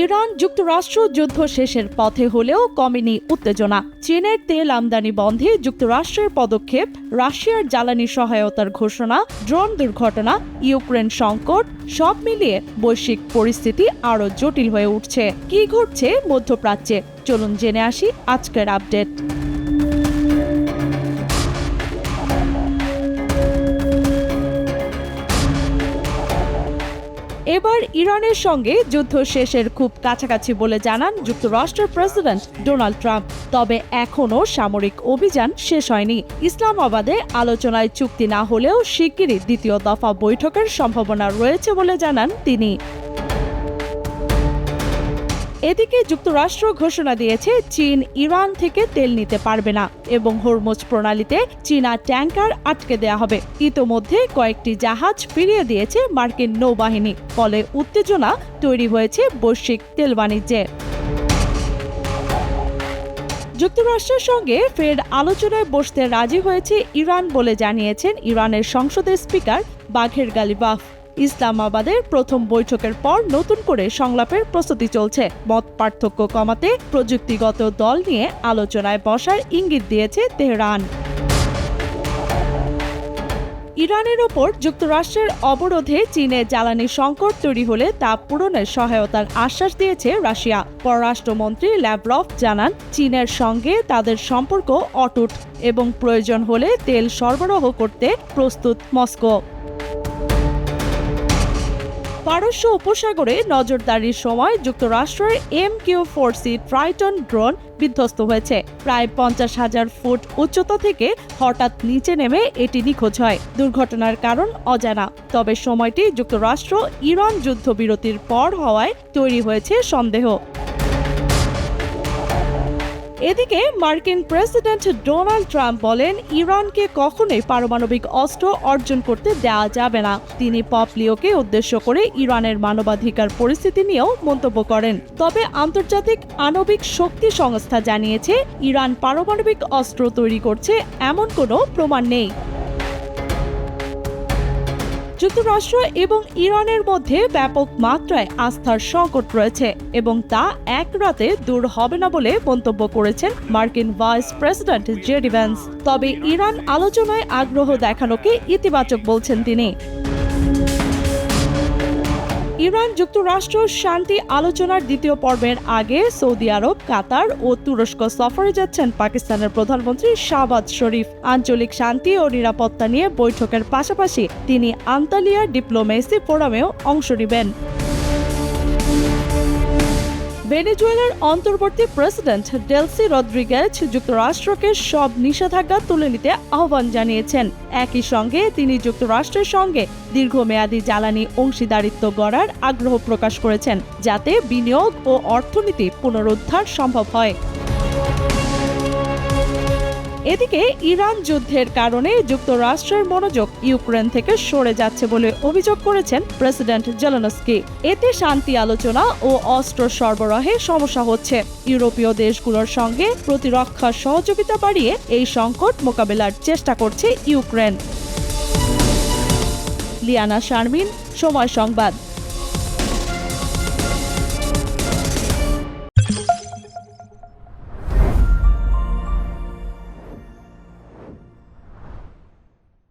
Iran যুক্তরাষ্ট্র যুদ্ধ শেষের পথে হলেও কমেনি উত্তেজনা। চীনের তেল আমদানি বন্ধে যুক্তরাষ্ট্রের পদক্ষেপ, রাশিয়ার জ্বালানি সহায়তার ঘোষণা, ড্রোন দুর্ঘটনা, ইউক্রেন সংকট, সব মিলিয়ে বৈশ্বিক পরিস্থিতি আরও জটিল হয়ে উঠছে। কি ঘটছে মধ্যপ্রাচ্যে? চলুন জেনে আসি আজকের আপডেট। এবার ইরানের সঙ্গে যুদ্ধ শেষের খুব কাছাকাছি বলে জানান যুক্তরাষ্ট্রের প্রেসিডেন্ট ডোনাল্ড ট্রাম্প। তবে এখনও সামরিক অভিযান শেষ হয়নি। ইসলামাবাদে আলোচনায় চুক্তি না হলেও শিগগিরই দ্বিতীয় দফা বৈঠকের সম্ভাবনা রয়েছে বলে জানান তিনি। এদিকে যুক্তরাষ্ট্র ঘোষণা দিয়েছে চীন ইরান থেকে তেল নিতে পারবে না এবং হরমুজ প্রণালীতে চীনা ট্যাঙ্কার আটকে দেয়া হবে। ইতোমধ্যে কয়েকটি জাহাজ ফিরিয়ে দিয়েছে মার্কিন নৌবাহিনী, ফলে উত্তেজনা তৈরি হয়েছে বৈশ্বিক তেল বাণিজ্যে। যুক্তরাষ্ট্রের সঙ্গে ফের আলোচনায় বসতে রাজি হয়েছে ইরান বলে জানিয়েছেন ইরানের সংসদের স্পিকার বাঘের গালিবাফ। ইসলামাবাদের প্রথম বৈঠকের পর নতুন করে সংলাপের প্রস্তুতি চলছে। মত পার্থক্য কমাতে প্রযুক্তিগত দল নিয়ে আলোচনায় বসার ইঙ্গিত দিয়েছে তেহরান। ইরানের ওপর যুক্তরাষ্ট্রের অবরোধে চীনে জ্বালানি সংকট তৈরি হলে তা পূরণের সহায়তার আশ্বাস দিয়েছে রাশিয়া। পররাষ্ট্রমন্ত্রী ল্যাভরভ জানান, চীনের সঙ্গে তাদের সম্পর্ক অটুট এবং প্রয়োজন হলে তেল সরবরাহ করতে প্রস্তুত মস্কো। পারস্য উপসাগরে নজরদারির সময় যুক্তরাষ্ট্রের MQ-4C ট্রাইটন ড্রোন বিধ্বস্ত হয়েছে। প্রায় 50,000 ফুট উচ্চতা থেকে হঠাৎ নিচে নেমে এটি নিখোঁজ হয়। দুর্ঘটনার কারণ অজানা, তবে সময়টি যুক্তরাষ্ট্র ইরান যুদ্ধবিরতির পর হওয়ায় তৈরি হয়েছে সন্দেহ। এদিকে মার্কিন প্রেসিডেন্ট ডোনাল্ড ট্রাম্প বলেন, ইরানকে কখনোই পারমাণবিক অস্ত্র অর্জন করতে দেওয়া যাবে না। তিনি পপলিওকে উদ্দেশ্য করে ইরানের মানবাধিকার পরিস্থিতি নিয়েও মন্তব্য করেন। তবে আন্তর্জাতিক আণবিক শক্তি সংস্থা জানিয়েছে, ইরান পারমাণবিক অস্ত্র তৈরি করছে এমন কোনো প্রমাণ নেই। যুক্তরাষ্ট্র এবং ইরানের মধ্যে ব্যাপক মাত্রায় আস্থার সংকট রয়েছে এবং তা এক রাতে দূর হবে না বলে মন্তব্য করেছেন মার্কিন ভাইস প্রেসিডেন্ট জেডি ভ্যান্স। তবে ইরান আলোচনায় আগ্রহ দেখানোকে ইতিবাচক বলছেন তিনি। ইরান যুক্তরাষ্ট্র শান্তি আলোচনার দ্বিতীয় পর্বের আগে সৌদি আরব, কাতার ও তুরস্ক সফরে যাচ্ছেন পাকিস্তানের প্রধানমন্ত্রী শাহবাজ শরীফ। আঞ্চলিক শান্তি ও নিরাপত্তা নিয়ে বৈঠকের পাশাপাশি তিনি আন্তালিয়া ডিপ্লোমেসি ফোরামেও অংশ নেবেন। ভেনেজুয়েলার অন্তর্বর্তী প্রেসিডেন্ট ডেলসি রদ্রিগেজ যুক্তরাষ্ট্রকে সব নিষেধাজ্ঞা তুলে নিতে আহ্বান জানিয়েছেন। একই সঙ্গে তিনি যুক্তরাষ্ট্রের সঙ্গে দীর্ঘমেয়াদী জ্বালানি অংশীদারিত্ব গড়ার আগ্রহ প্রকাশ করেছেন, যাতে বিনিয়োগ ও অর্থনীতি পুনরুদ্ধার সম্ভব হয়। এদিকে ইরান যুদ্ধের কারণে যুক্তরাষ্ট্রের মনোযোগ ইউক্রেন থেকে সরে যাচ্ছে বলে অভিযোগ করেছেন প্রেসিডেন্ট জেলেনস্কি। এতে শান্তি আলোচনা ও অস্ত্র সরবরাহে সমস্যা হচ্ছে। ইউরোপীয় দেশগুলোর সঙ্গে প্রতিরক্ষা সহযোগিতা বাড়িয়ে এই সংকট মোকাবেলার চেষ্টা করছে ইউক্রেন। লিয়ানা শারমিন, সময় সংবাদ।